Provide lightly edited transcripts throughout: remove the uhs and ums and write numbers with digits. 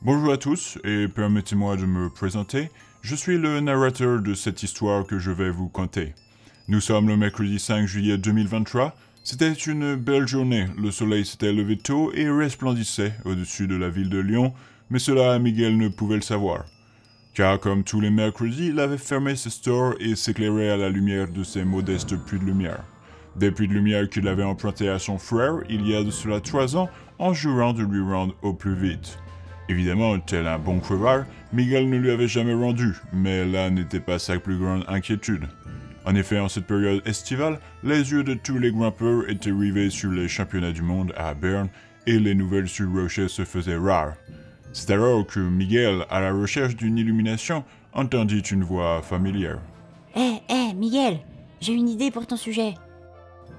Bonjour à tous et permettez-moi de me présenter. Je suis le narrateur de cette histoire que je vais vous conter. Nous sommes le mercredi 5 juillet 2023. C'était une belle journée. Le soleil s'était levé tôt et resplendissait au-dessus de la ville de Lyon, mais cela Miguel ne pouvait le savoir. Car comme tous les mercredis, il avait fermé ses stores et s'éclairait à la lumière de ses modestes puits de lumière. Des puits de lumière qu'il avait empruntés à son frère il y a de cela 3 ans en jurant de lui rendre au plus vite. Évidemment, tel un bon crevard, Miguel ne lui avait jamais rendu, mais là n'était pas sa plus grande inquiétude. En effet, en cette période estivale, les yeux de tous les grimpeurs étaient rivés sur les championnats du monde à Berne et les nouvelles sur Rocher se faisaient rares. C'est alors que Miguel, à la recherche d'une illumination, entendit une voix familière. Miguel, j'ai une idée pour ton sujet.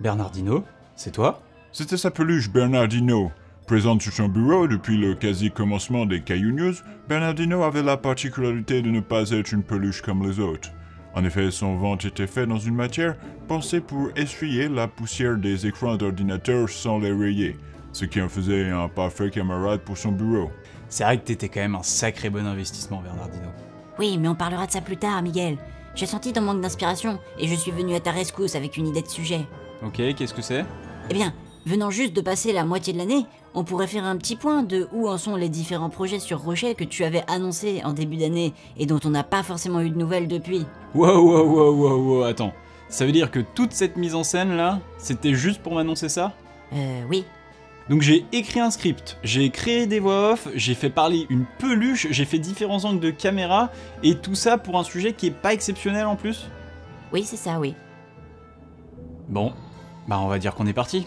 Bernardino, c'est toi? C'était sa peluche Bernardino. Présente sur son bureau depuis le quasi-commencement des Caillou News, Bernardino avait la particularité de ne pas être une peluche comme les autres. En effet, son ventre était fait dans une matière pensée pour essuyer la poussière des écrans d'ordinateur sans les rayer, ce qui en faisait un parfait camarade pour son bureau. C'est vrai que t'étais quand même un sacré bon investissement, Bernardino. Oui, mais on parlera de ça plus tard, Miguel. J'ai senti ton manque d'inspiration et je suis venu à ta rescousse avec une idée de sujet. Ok, qu'est-ce que c'est? Eh bien, venant juste de passer la moitié de l'année, on pourrait faire un petit point de où en sont les différents projets sur Rocher que tu avais annoncés en début d'année et dont on n'a pas forcément eu de nouvelles depuis. Wow, attends. Ça veut dire que toute cette mise en scène là, c'était juste pour m'annoncer ça? Oui. Donc j'ai écrit un script, j'ai créé des voix off, j'ai fait parler une peluche, j'ai fait différents angles de caméra, et tout ça pour un sujet qui est pas exceptionnel en plus? Oui, c'est ça, oui. Bon, bah on va dire qu'on est parti.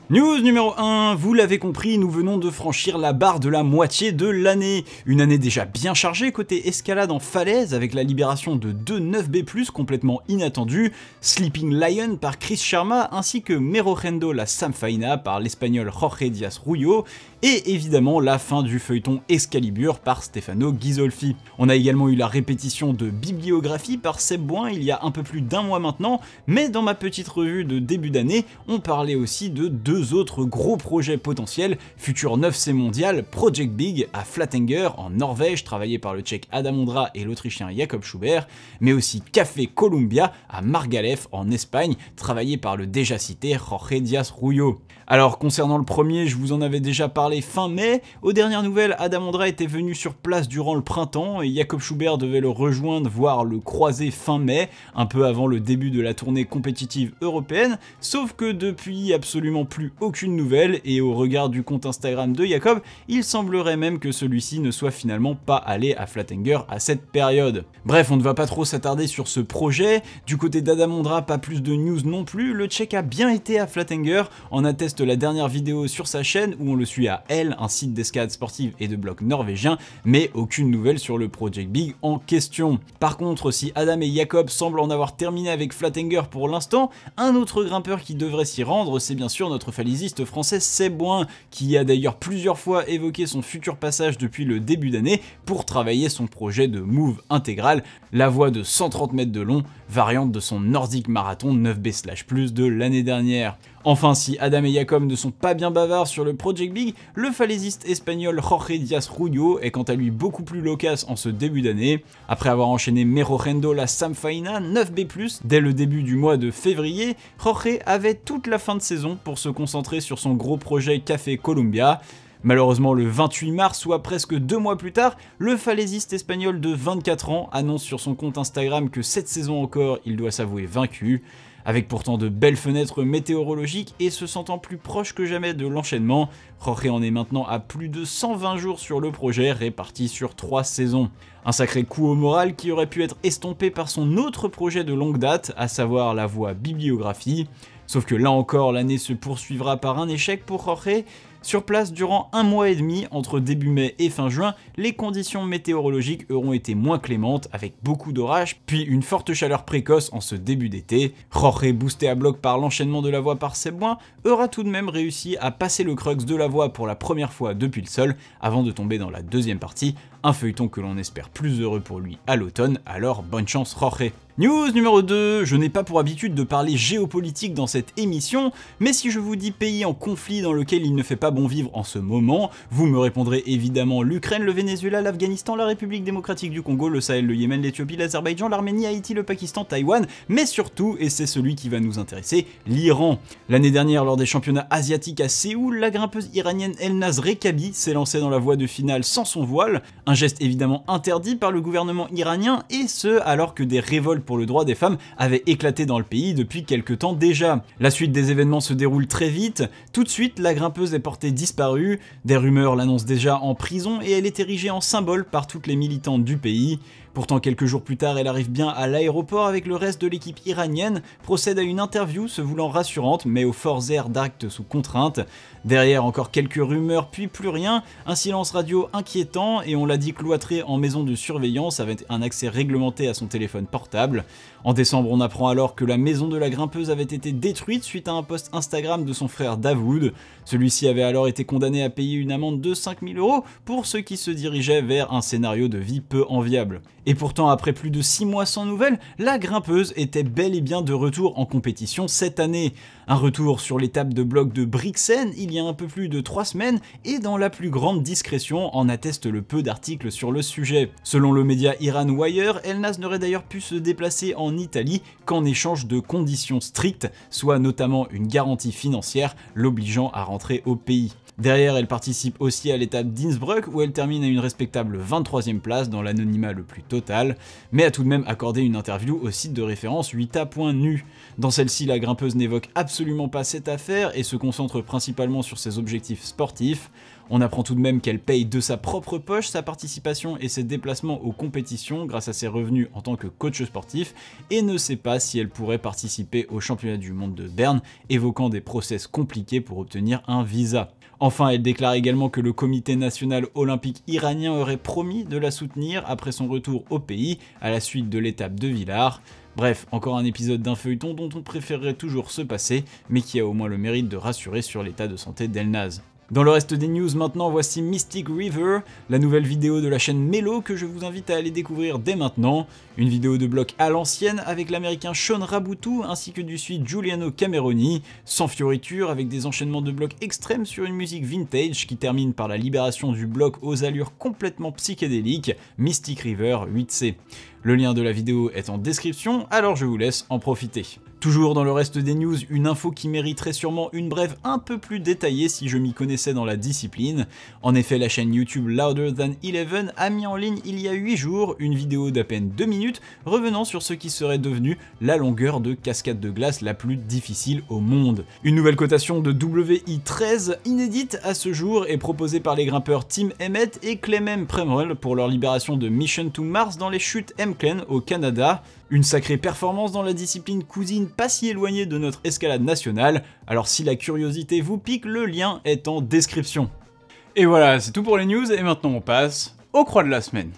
News numéro 1, vous l'avez compris, nous venons de franchir la barre de la moitié de l'année. Une année déjà bien chargée côté escalade en falaise avec la libération de 2 9B+, complètement inattendus, Sleeping Lion par Chris Sharma ainsi que Merojendo la Samfaina par l'espagnol Jorge Diaz-Rullo, et évidemment la fin du feuilleton Excalibur par Stefano Ghisolfi. On a également eu la répétition de Bibliographie par Seb Boin il y a un peu plus d'1 mois maintenant, mais dans ma petite revue de début d'année, on parlait aussi de 2 autres gros projets potentiels, futur 9C mondial, Project Big à Flatanger en Norvège, travaillé par le tchèque Adam Ondra et l'autrichien Jakob Schubert, mais aussi Café Columbia à Margalef en Espagne, travaillé par le déjà cité Jorge Diaz-Rullo. Alors concernant le premier, je vous en avais déjà parlé fin mai, aux dernières nouvelles, Adam Ondra était venu sur place durant le printemps et Jakob Schubert devait le rejoindre, voire le croiser fin mai, un peu avant le début de la tournée compétitive européenne, sauf que depuis absolument plus aucune nouvelle et au regard du compte Instagram de Jakob, il semblerait même que celui-ci ne soit finalement pas allé à Flatanger à cette période. Bref, on ne va pas trop s'attarder sur ce projet, du côté d'Adam Ondra pas plus de news non plus, le Tchèque a bien été à Flatanger, en atteste la dernière vidéo sur sa chaîne où on le suit à Elle, un site d'escalade sportive et de blog norvégien, mais aucune nouvelle sur le Project Big en question. Par contre, si Adam et Jakob semblent en avoir terminé avec Flatanger pour l'instant, un autre grimpeur qui devrait s'y rendre, c'est bien sûr notre falésiste français Seb Boin, qui a d'ailleurs plusieurs fois évoqué son futur passage depuis le début d'année pour travailler son projet de move intégral, la voie de 130 mètres de long, variante de son Nordic Marathon 9B/+ de l'année dernière. Enfin, si Adam et Jakob ne sont pas bien bavards sur le Project Big, le falaisiste espagnol Jorge Diaz-Rullo est quant à lui beaucoup plus loquace en ce début d'année. Après avoir enchaîné Merojendo la Samfaina 9B+, dès le début du mois de février, Jorge avait toute la fin de saison pour se concentrer sur son gros projet Café Columbia. Malheureusement, le 28 mars, soit presque 2 mois plus tard, le falaisiste espagnol de 24 ans annonce sur son compte Instagram que cette saison encore, il doit s'avouer vaincu. Avec pourtant de belles fenêtres météorologiques et se sentant plus proche que jamais de l'enchaînement, Jorge en est maintenant à plus de 120 jours sur le projet répartis sur 3 saisons. Un sacré coup au moral qui aurait pu être estompé par son autre projet de longue date, à savoir la voie Bibliographie. Sauf que là encore, l'année se poursuivra par un échec pour Jorge. Sur place, durant 1 mois et demi, entre début mai et fin juin, les conditions météorologiques auront été moins clémentes, avec beaucoup d'orages, puis une forte chaleur précoce en ce début d'été. Jorge, boosté à bloc par l'enchaînement de la voie par Seb Boin, aura tout de même réussi à passer le crux de la voie pour la première fois depuis le sol, avant de tomber dans la deuxième partie, un feuilleton que l'on espère plus heureux pour lui à l'automne, alors bonne chance Jorge. News numéro 2, je n'ai pas pour habitude de parler géopolitique dans cette émission, mais si je vous dis pays en conflit dans lequel il ne fait pas bon vivre en ce moment, vous me répondrez évidemment l'Ukraine, le Venezuela, l'Afghanistan, la République démocratique du Congo, le Sahel, le Yémen, l'Éthiopie, l'Azerbaïdjan, l'Arménie, Haïti, le Pakistan, Taïwan, mais surtout, et c'est celui qui va nous intéresser, l'Iran. L'année dernière, lors des championnats asiatiques à Séoul, la grimpeuse iranienne Elnaz Rekabi s'est lancée dans la voie de finale sans son voile, un geste évidemment interdit par le gouvernement iranien, et ce alors que des révoltes pour le droit des femmes avait éclaté dans le pays depuis quelques temps déjà. La suite des événements se déroule très vite, tout de suite la grimpeuse est portée disparue, des rumeurs l'annoncent déjà en prison et elle est érigée en symbole par toutes les militantes du pays. Pourtant, quelques jours plus tard, elle arrive bien à l'aéroport avec le reste de l'équipe iranienne, procède à une interview se voulant rassurante, mais au fort air d'actes sous contrainte. Derrière, encore quelques rumeurs, puis plus rien, un silence radio inquiétant, et on l'a dit cloîtrée en maison de surveillance avec un accès réglementé à son téléphone portable. En décembre, on apprend alors que la maison de la grimpeuse avait été détruite suite à un post Instagram de son frère Davoud. Celui-ci avait alors été condamné à payer une amende de 5 000 € pour ce qui se dirigeait vers un scénario de vie peu enviable. Et pourtant, après plus de 6 mois sans nouvelles, la grimpeuse était bel et bien de retour en compétition cette année. Un retour sur l'étape de bloc de Brixen il y a un peu plus de 3 semaines et dans la plus grande discrétion en atteste le peu d'articles sur le sujet. Selon le média Iran Wire, Elnaz n'aurait d'ailleurs pu se déplacer en Italie qu'en échange de conditions strictes, soit notamment une garantie financière l'obligeant à rentrer au pays. Derrière, elle participe aussi à l'étape d'Innsbruck où elle termine à une respectable 23e place dans l'anonymat le plus total, mais a tout de même accordé une interview au site de référence 8a.nu. Dans celle-ci, la grimpeuse n'évoque absolument pas cette affaire et se concentre principalement sur ses objectifs sportifs. On apprend tout de même qu'elle paye de sa propre poche sa participation et ses déplacements aux compétitions grâce à ses revenus en tant que coach sportif et ne sait pas si elle pourrait participer au championnat du monde de Berne, évoquant des process compliqués pour obtenir un visa. Enfin, elle déclare également que le comité national olympique iranien aurait promis de la soutenir après son retour au pays à la suite de l'étape de Villars. Bref, encore un épisode d'un feuilleton dont on préférerait toujours se passer, mais qui a au moins le mérite de rassurer sur l'état de santé d'Elnaz. Dans le reste des news maintenant, voici Mystic River, la nouvelle vidéo de la chaîne Melo que je vous invite à aller découvrir dès maintenant. Une vidéo de bloc à l'ancienne avec l'américain Sean Rabutu ainsi que du suite Giuliano Cameroni, sans fioriture avec des enchaînements de blocs extrêmes sur une musique vintage qui termine par la libération du bloc aux allures complètement psychédéliques, Mystic River 8C. Le lien de la vidéo est en description, alors je vous laisse en profiter. Toujours dans le reste des news, une info qui mériterait sûrement une brève un peu plus détaillée si je m'y connaissais dans la discipline. En effet, la chaîne YouTube Louder Than 11 a mis en ligne il y a 8 jours une vidéo d'à peine 2 minutes revenant sur ce qui serait devenu la longueur de cascade de glace la plus difficile au monde. Une nouvelle cotation de WI13 inédite à ce jour est proposée par les grimpeurs Tim Emmett et Clement Premrel pour leur libération de Mission to Mars dans les chutes Mclean au Canada. Une sacrée performance dans la discipline cousine pas si éloignée de notre escalade nationale, alors si la curiosité vous pique, le lien est en description. Et voilà, c'est tout pour les news et maintenant on passe aux croix de la semaine.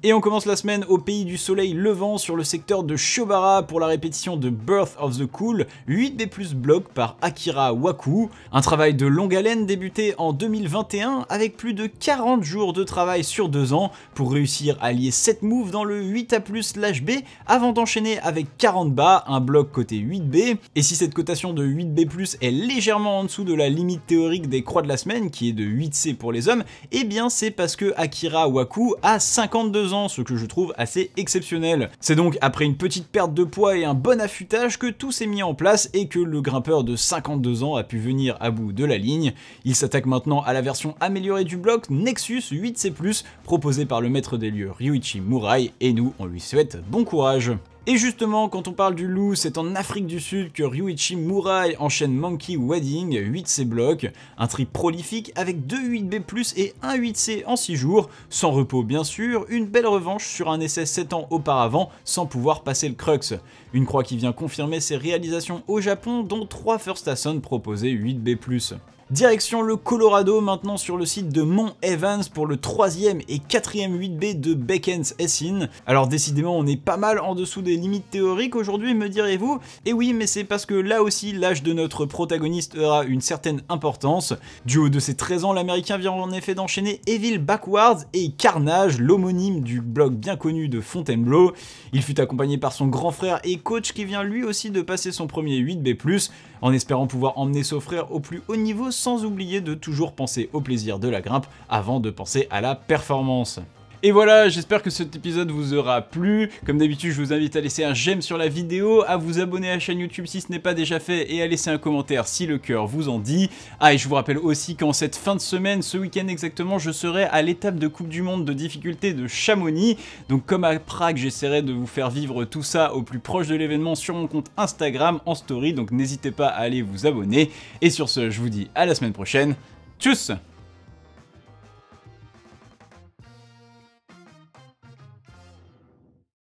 Et on commence la semaine au pays du soleil levant sur le secteur de Shobara pour la répétition de Birth of the Cool, 8B+ bloc par Akira Waku. Un travail de longue haleine débuté en 2021 avec plus de 40 jours de travail sur 2 ans pour réussir à lier 7 moves dans le 8A+/B avant d'enchaîner avec 40 bas, un bloc côté 8B. Et si cette cotation de 8B+ est légèrement en dessous de la limite théorique des croix de la semaine qui est de 8C pour les hommes, eh bien c'est parce que Akira Waku a 52 ans, ce que je trouve assez exceptionnel. C'est donc après une petite perte de poids et un bon affûtage que tout s'est mis en place et que le grimpeur de 52 ans a pu venir à bout de la ligne. Il s'attaque maintenant à la version améliorée du bloc Nexus 8C+, proposée par le maître des lieux Ryuichi Murai, et nous on lui souhaite bon courage. Et justement, quand on parle du loup, c'est en Afrique du Sud que Ryuichi Murai enchaîne Monkey Wedding, 8C bloc, un trip prolifique avec 2 8B+, et un 8C en 6 jours, sans repos bien sûr, une belle revanche sur un essai 7 ans auparavant sans pouvoir passer le crux. Une croix qui vient confirmer ses réalisations au Japon, dont 3 First Ascent proposés 8B+. Direction le Colorado maintenant sur le site de Mount Evans pour le 3e et 4e 8B de Bekens-Essin. Alors décidément on est pas mal en dessous des limites théoriques aujourd'hui me direz-vous, et oui mais c'est parce que là aussi l'âge de notre protagoniste aura une certaine importance. Du haut de ses 13 ans l'américain vient en effet d'enchaîner Evil Backwards et Carnage, l'homonyme du blog bien connu de Fontainebleau. Il fut accompagné par son grand frère et coach qui vient lui aussi de passer son premier 8B+, en espérant pouvoir emmener son frère au plus haut niveau sans oublier de toujours penser au plaisir de la grimpe avant de penser à la performance. Et voilà, j'espère que cet épisode vous aura plu. Comme d'habitude, je vous invite à laisser un j'aime sur la vidéo, à vous abonner à la chaîne YouTube si ce n'est pas déjà fait et à laisser un commentaire si le cœur vous en dit. Ah, et je vous rappelle aussi qu'en cette fin de semaine, ce week-end exactement, je serai à l'étape de Coupe du Monde de difficulté de Chamonix. Donc comme à Prague, j'essaierai de vous faire vivre tout ça au plus proche de l'événement sur mon compte Instagram en story, donc n'hésitez pas à aller vous abonner. Et sur ce, je vous dis à la semaine prochaine. Tchuss!